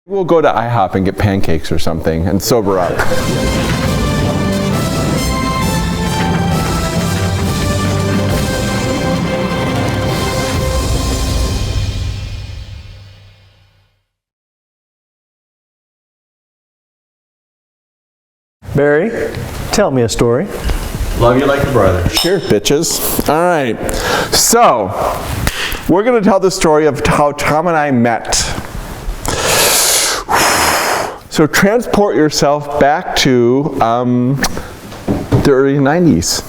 We'll go to IHOP and get pancakes or something and sober up. Barry, tell me a story. Love you like a brother. Cheers, bitches. All right. So, we're going to tell the story of how Tom and I met. So, transport yourself back to the early 90s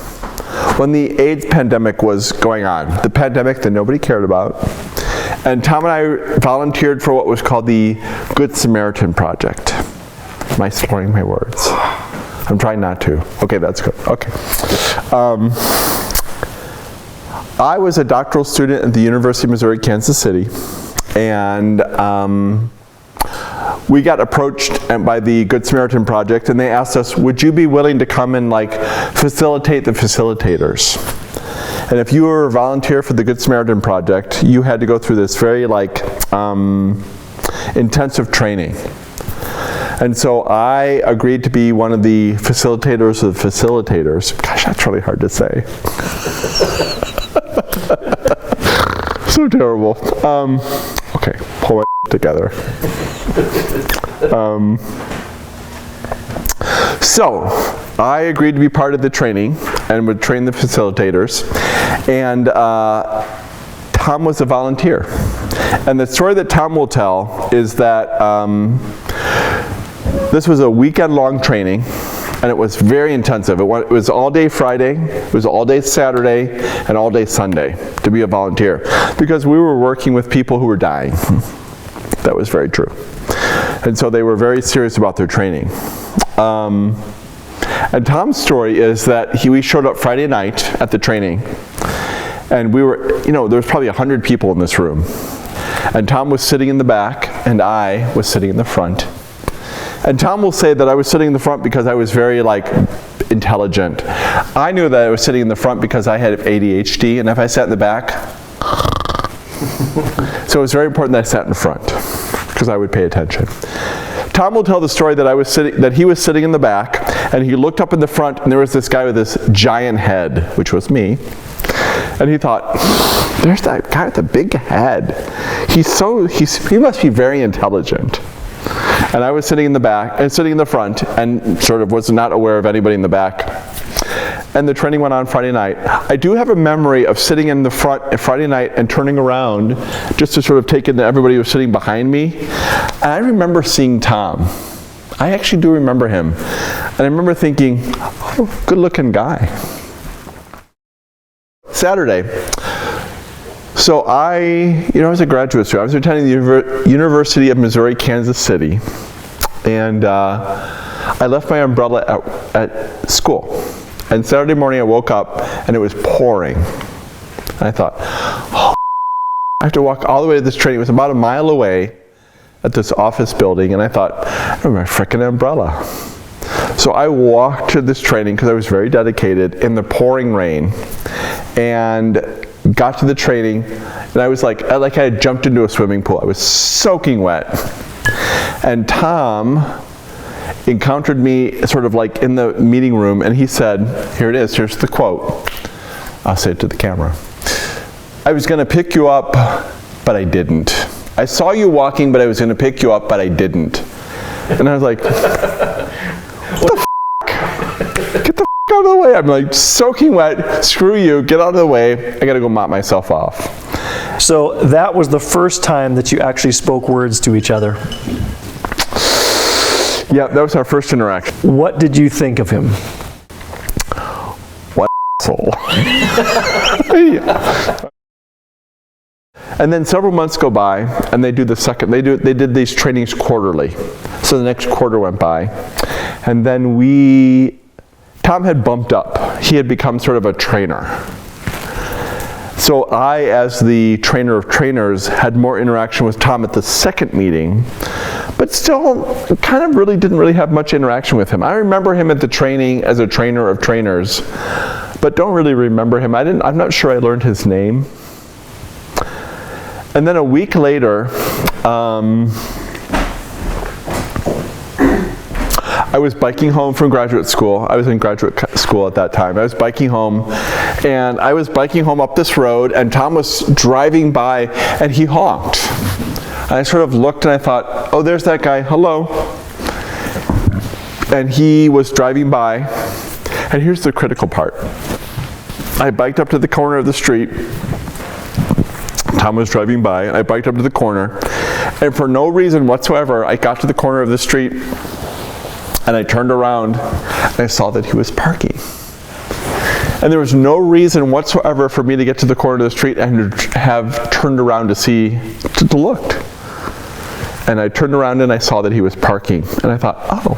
when the AIDS pandemic was going on. The pandemic that nobody cared about. And Tom and I volunteered for what was called the Good Samaritan Project. Am I slurring my words? I'm trying not to. Okay, that's good. Okay. I was a doctoral student at the University of Missouri, Kansas City, and we got approached by the Good Samaritan Project, and they asked us, would you be willing to come and facilitate the facilitators? And if you were a volunteer for the Good Samaritan Project, you had to go through this very intensive training. And so I agreed to be one of the facilitators of the facilitators. Gosh, that's really hard to say. So terrible. Okay, pull my together. So I agreed to be part of the training and would train the facilitators. And Tom was a volunteer. And the story that Tom will tell is that this was a weekend-long training, and it was very intensive. It was all day Friday, it was all day Saturday, and all day Sunday to be a volunteer, because we were working with people who were dying. That was very true. And so they were very serious about their training. And Tom's story is that we showed up Friday night at the training, and we were, there was probably 100 people in this room. And Tom was sitting in the back, and I was sitting in the front. And Tom will say that I was sitting in the front because I was very intelligent. I knew that I was sitting in the front because I had ADHD, and if I sat in the back, so it was very important that I sat in front because I would pay attention. Tom will tell the story that he was sitting in the back, and he looked up in the front, and there was this guy with this giant head, which was me. And he thought, there's that guy with the big head. He must be very intelligent. And I was sitting in the back, and sitting in the front, and sort of was not aware of anybody in the back. And the training went on Friday night. I do have a memory of sitting in the front Friday night and turning around just to sort of take in that everybody was sitting behind me. And I remember seeing Tom. I actually do remember him. And I remember thinking, oh, good looking guy. Saturday. So I was a graduate student. I was attending the University of Missouri, Kansas City. And I left my umbrella at school. And Saturday morning I woke up and it was pouring. And I thought, oh, I have to walk all the way to this training. It was about a mile away at this office building. And I thought, I don't have my frickin' umbrella. So I walked to this training because I was very dedicated in the pouring rain. And got to the training, and I was like I had jumped into a swimming pool. I was soaking wet. And Tom encountered me sort of in the meeting room, and he said, here it is, here's the quote. I'll say it to the camera. I was going to pick you up, but I didn't. I saw you walking, but I was going to pick you up, but I didn't. And I was like, what the f***? Get the out of the way. I'm soaking wet. Screw you. Get out of the way. I got to go mop myself off. So that was the first time that you actually spoke words to each other. Yeah, that was our first interaction. What did you think of him? What asshole. Yeah. And then several months go by, and they did these trainings quarterly. So the next quarter went by, and then Tom had bumped up. He had become sort of a trainer. So I, as the trainer of trainers, had more interaction with Tom at the second meeting, but still kind of didn't really have much interaction with him. I remember him at the training as a trainer of trainers, but don't really remember him. I'm not sure I learned his name. And then a week later, I was biking home from graduate school. I was in graduate school at that time. I was biking home, and I was biking home up this road, and Tom was driving by, and he honked. And I sort of looked, and I thought, oh, there's that guy. Hello. And he was driving by, and here's the critical part. I biked up to the corner of the street. Tom was driving by, and I biked up to the corner, and for no reason whatsoever, I got to the corner of the street, and I turned around, and I saw that he was parking. And there was no reason whatsoever for me to get to the corner of the street and have turned around to look. And I turned around and I saw that he was parking, and I thought, oh,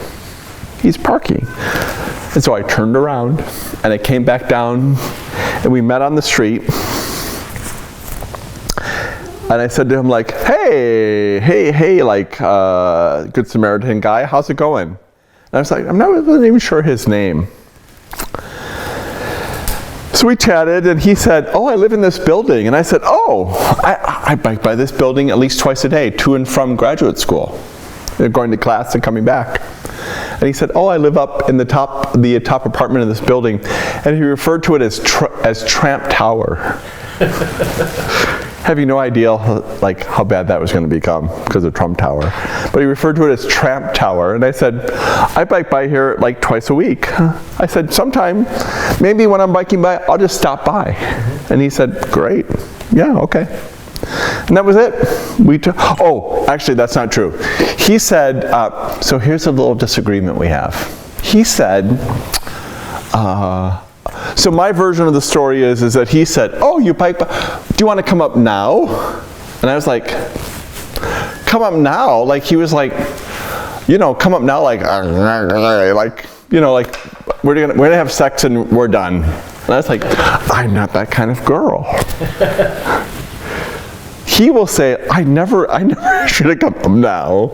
he's parking. And so I turned around, and I came back down, and we met on the street. And I said to him, like, hey, like, Good Samaritan guy, how's it going? And I was like, I'm not even sure his name. So we chatted, and he said, oh, I live in this building. And I said, oh, I bike by this building at least twice a day, to and from graduate school, going to class and coming back. And he said, oh, I live up in the top apartment of this building. And he referred to it as Tramp Tower. Having no idea like how bad that was going to become because of Trump Tower. But he referred to it as Tramp Tower. And I said, I bike by here like twice a week. I said, sometime, maybe when I'm biking by, I'll just stop by. And he said, great. Yeah, okay. And that was it. Oh, actually, that's not true. He said, so here's a little disagreement we have. He said, so my version of the story is that he said, oh, you bike by, do you want to come up now? And I was like, come up now? Like, he was like, you know, come up now, like, you know, like, we're gonna have sex and we're done. And I was like, I'm not that kind of girl. He will say, I never should have come up now.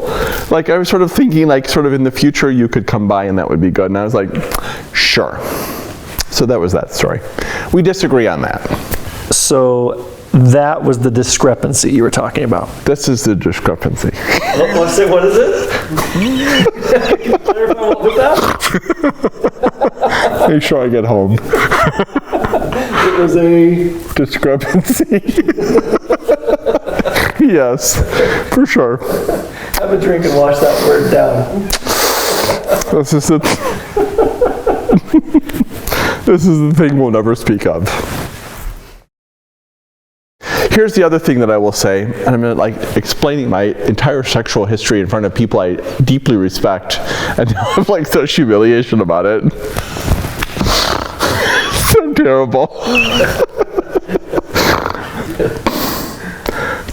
Like, I was sort of thinking, like, sort of in the future you could come by and that would be good. And I was like, sure. So that was that story. We disagree on that. So that was the discrepancy you were talking about. This is the discrepancy. What is it? Can you clarify what was that? Make sure I get home. It was a discrepancy. Yes, for sure. Have a drink and wash that word down. This is it. This is the thing we'll never speak of. Here's the other thing that I will say, and I'm like explaining my entire sexual history in front of people I deeply respect, and have like such humiliation about it. So terrible.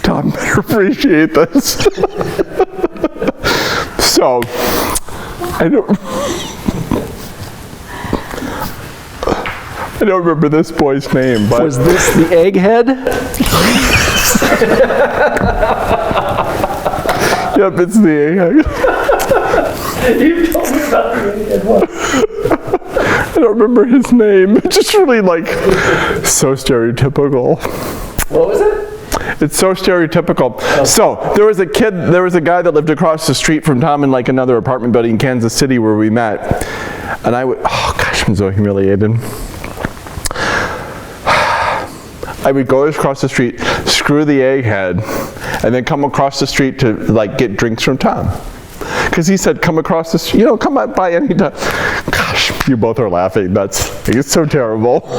Tom better appreciate this. So, I don't remember this boy's name, but was this the egghead? Yep, it's the egghead. You told me about the egghead once. I don't remember his name. It's just really like so stereotypical. What was it? It's so stereotypical. So there was a guy that lived across the street from Tom in like another apartment building in Kansas City where we met. And oh gosh, I'm so humiliated. I would go across the street, screw the egghead, and then come across the street to like get drinks from Tom. Because he said, come across the street, come by anytime. Gosh, you both are laughing. It's so terrible.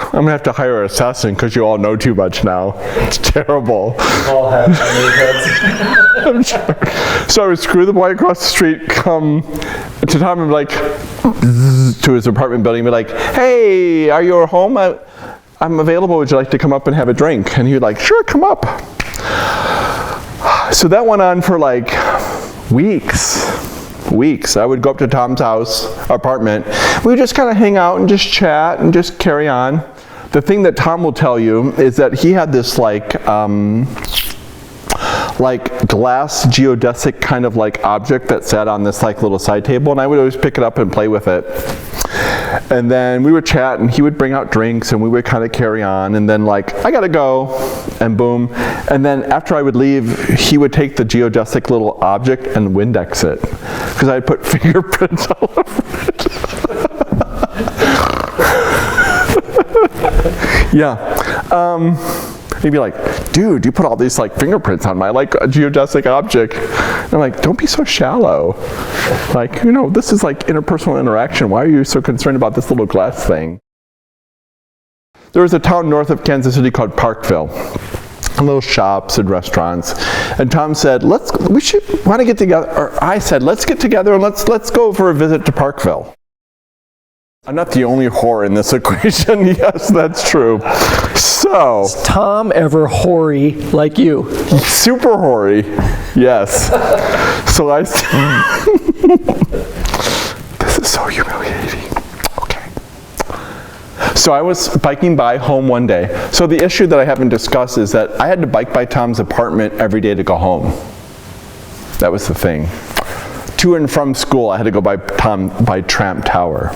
I'm gonna have to hire an assassin because you all know too much now. It's terrible. All have I'm sure. So I would screw the boy across the street, come to Tom and be like, to his apartment building, and be like, hey, are you at home? I'm available. Would you like to come up and have a drink? And he would like, sure, come up. So that went on for like weeks. I would go up to Tom's apartment. We would just kind of hang out and just chat and just carry on. The thing that Tom will tell you is that he had this like glass geodesic kind of like object that sat on this like little side table, and I would always pick it up and play with it. And then we would chat, and he would bring out drinks, and we would kind of carry on. And then, like, I gotta go, and boom. And then after I would leave, he would take the geodesic little object and Windex it, because I put fingerprints all over it. Yeah. He'd be like, dude, you put all these like fingerprints on my like a geodesic object. And I'm like, don't be so shallow. Like, you know, this is like interpersonal interaction. Why are you so concerned about this little glass thing? There was a town north of Kansas City called Parkville. Little shops and restaurants. And Tom said, we should want to get together. Or I said, let's get together and let's go for a visit to Parkville. I'm not the only whore in this equation. Yes, that's true. So, Is Tom ever hoary like you? super hoary. Yes. So this is so humiliating. Okay. So I was biking by home one day. So the issue that I haven't discussed is that I had to bike by Tom's apartment every day to go home. That was the thing. To and from school, I had to go by Tramp Tower.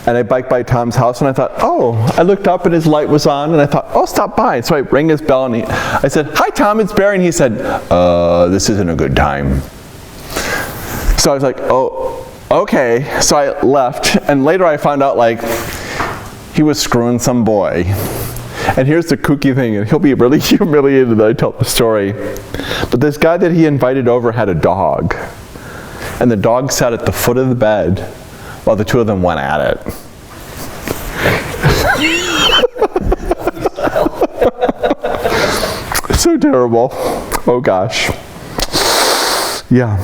And I biked by Tom's house, and I thought, oh, I looked up and his light was on, and I thought, oh, stop by. So I rang his bell, and I said, hi, Tom, it's Barry. And he said, this isn't a good time. So I was like, oh, okay. So I left, and later I found out, like, he was screwing some boy. And here's the kooky thing, and he'll be really humiliated that I tell the story. But this guy that he invited over had a dog. And the dog sat at the foot of the bed while the two of them went at it. It's so terrible. Oh gosh. Yeah.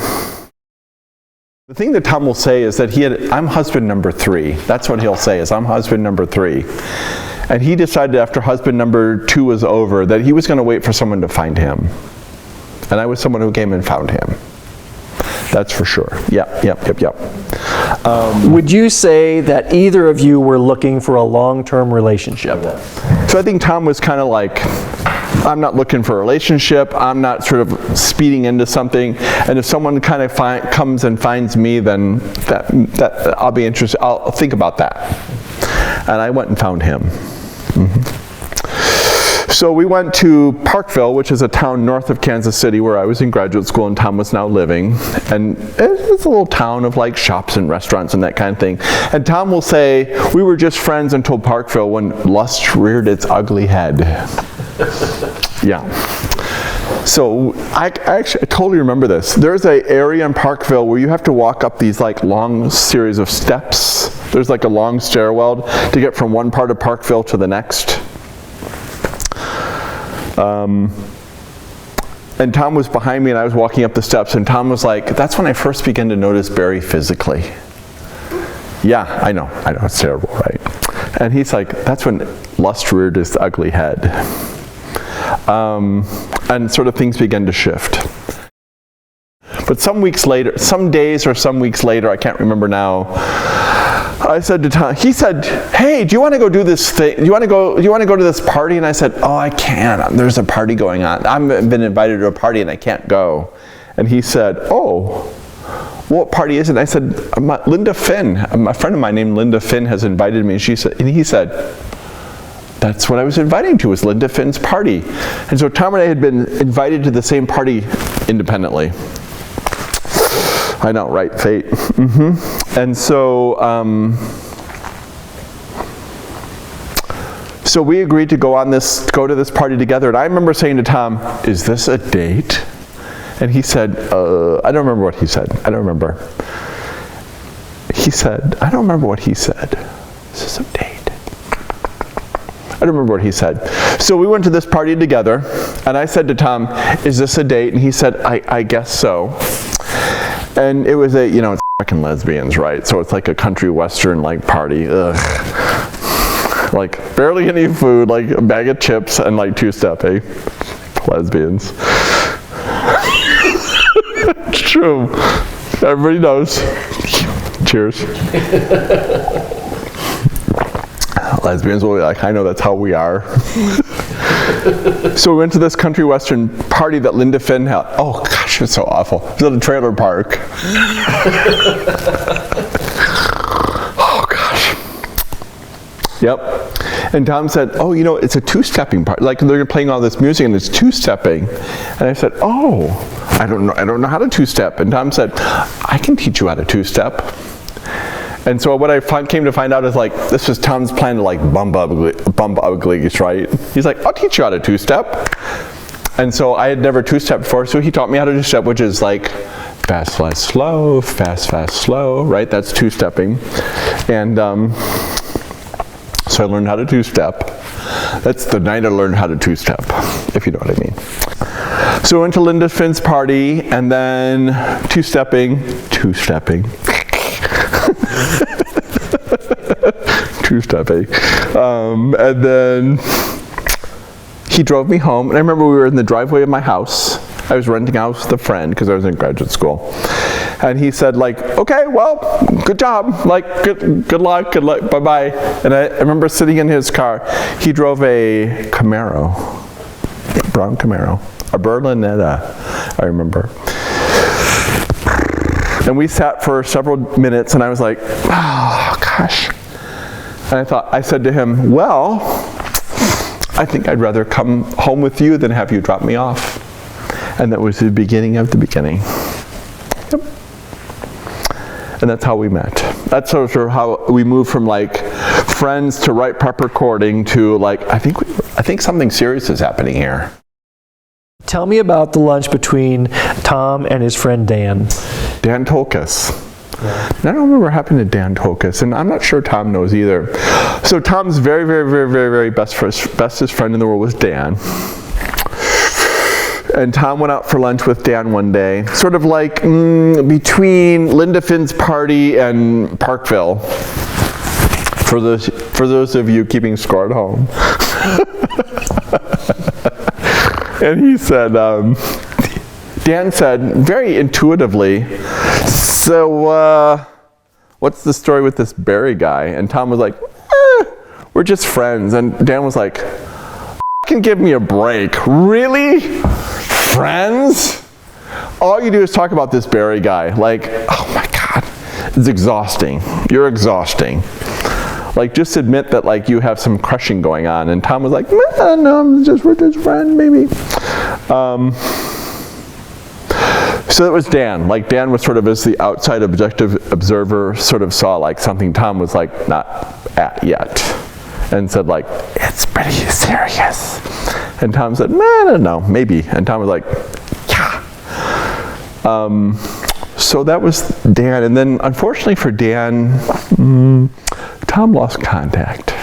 The thing that Tom will say is that I'm husband number 3. That's what he'll say, is I'm husband number 3. And he decided after husband number 2 was over that he was going to wait for someone to find him. And I was someone who came and found him. That's for sure. Yep. Would you say that either of you were looking for a long-term relationship? So I think Tom was kind of like, I'm not looking for a relationship. I'm not sort of speeding into something. And if someone kind of comes and finds me, then that I'll be interested. I'll think about that. And I went and found him. Mm-hmm. So we went to Parkville, which is a town north of Kansas City where I was in graduate school and Tom was now living. And it's a little town of like shops and restaurants and that kind of thing. And Tom will say, we were just friends until Parkville when lust reared its ugly head. Yeah. So I totally remember this. There's an area in Parkville where you have to walk up these like long series of steps. There's like a long stairwell to get from one part of Parkville to the next. And Tom was behind me and I was walking up the steps and Tom was like, that's when I first began to notice Barry physically. Yeah, I know, it's terrible, right? And he's like, that's when lust reared its ugly head. And sort of things began to shift. But some days or some weeks later, I can't remember now, I said to Tom, he said, hey, do you want to go do this thing? Do you want to go to this party? And I said, oh, I can't. There's a party going on. I've been invited to a party and I can't go. And he said, oh, what party is it? And I said, Linda Finn. A friend of mine named Linda Finn has invited me. And he said, that's what I was inviting to, was Linda Finn's party. And so Tom and I had been invited to the same party independently. I know, right? Fate. Mm-hmm. And so we agreed to go to this party together. And I remember saying to Tom, is this a date? And he said, I don't remember what he said. I don't remember. He said, I don't remember what he said. Is this a date? I don't remember what he said. So we went to this party together, and I said to Tom, is this a date? And he said, I guess so. And it was it's fucking lesbians, right? So it's like a country western like party. Ugh. Like barely any food, like a bag of chips and like two-step, eh? Lesbians. It's true. Everybody knows. Cheers. Lesbians will be like, I know that's how we are. So we went to this country western party that Linda Finn held. Oh gosh, it's so awful. It was at a trailer park. Yep. And Tom said, oh, you know, it's a two-stepping part. Like they're playing all this music and it's two-stepping. And I said, oh, I don't know how to two-step. And Tom said, I can teach you how to two-step. And so what I came to find out is like, this was Tom's plan to like bump uglies, right? He's like, I'll teach you how to two-step. And so I had never two-stepped before, so he taught me how to two-step, which is like fast, fast, slow, fast, fast, slow, right? That's two-stepping. And so I learned how to two-step. That's the night I learned how to two-step, if you know what I mean. So I went to Linda Finn's party, and then two-stepping. Two-stepping. And then he drove me home, and I remember we were in the driveway of my house. I was renting a house with a friend because I was in graduate school. And he said, like, okay, well, good job. Like, good luck, bye-bye. And I remember sitting in his car. He drove a Camaro, a brown Camaro, a Berlinetta, I remember. And we sat for several minutes, and I was like, oh, gosh. And I said to him, well, I think I'd rather come home with you than have you drop me off. And that was the beginning of the beginning. Yep. And that's how we met. That's sort of how we moved from like friends to right prep recording to like, I think something serious is happening here. Tell me about the lunch between Tom and his friend Dan. Dan Tolkas. Yeah. And I don't remember what happened to Dan Tolkas, and I'm not sure Tom knows either. So Tom's very, very, very, very, very bestest friend in the world was Dan. And Tom went out for lunch with Dan one day, sort of like between Linda Finn's party and Parkville, for those of you keeping score at home. And he said, Dan said very intuitively, so what's the story with this Barry guy? And Tom was like, we're just friends. And Dan was like, can give me a break. Really? Friends? All you do is talk about this Barry guy. Like, oh my God, it's exhausting. You're exhausting. Like, just admit that like you have some crushing going on. And Tom was like, no, we're just friends, maybe. So it was Dan. Like Dan was sort of as the outside objective observer sort of saw like something Tom was like not at yet. And said like, it's pretty serious. And Tom said, no, I don't know, maybe. And Tom was like, yeah. So that was Dan. And then unfortunately for Dan, Tom lost contact.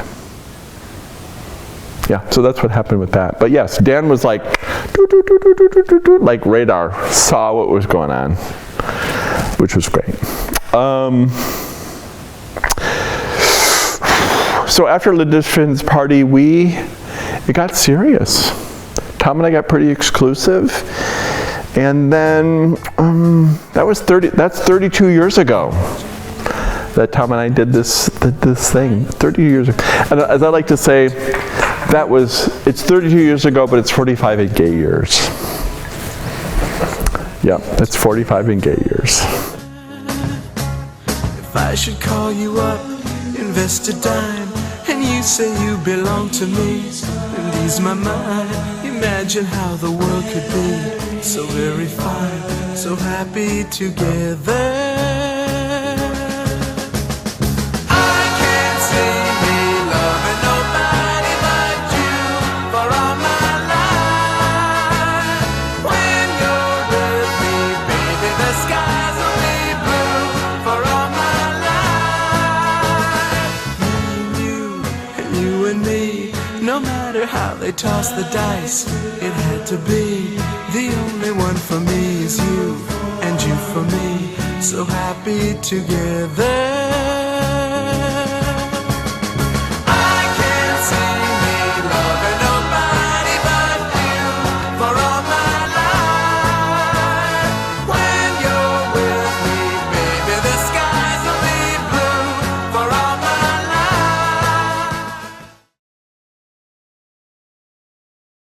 Yeah, so that's what happened with that. But yes, Dan was like, like radar, saw what was going on, which was great. So after Linda Finn's party, it got serious. Tom and I got pretty exclusive. And then that's 32 years ago that Tom and I did this thing, 32 years ago. And as I like to say, it's 32 years ago, but it's 45 in gay years. Yeah, it's 45 in gay years. If I should call you up, invest a dime, and you say you belong to me, and ease my mind, imagine how the world could be so very fine, so happy together. How they toss the dice, it had to be. The only one for me is you, and you for me, so happy together.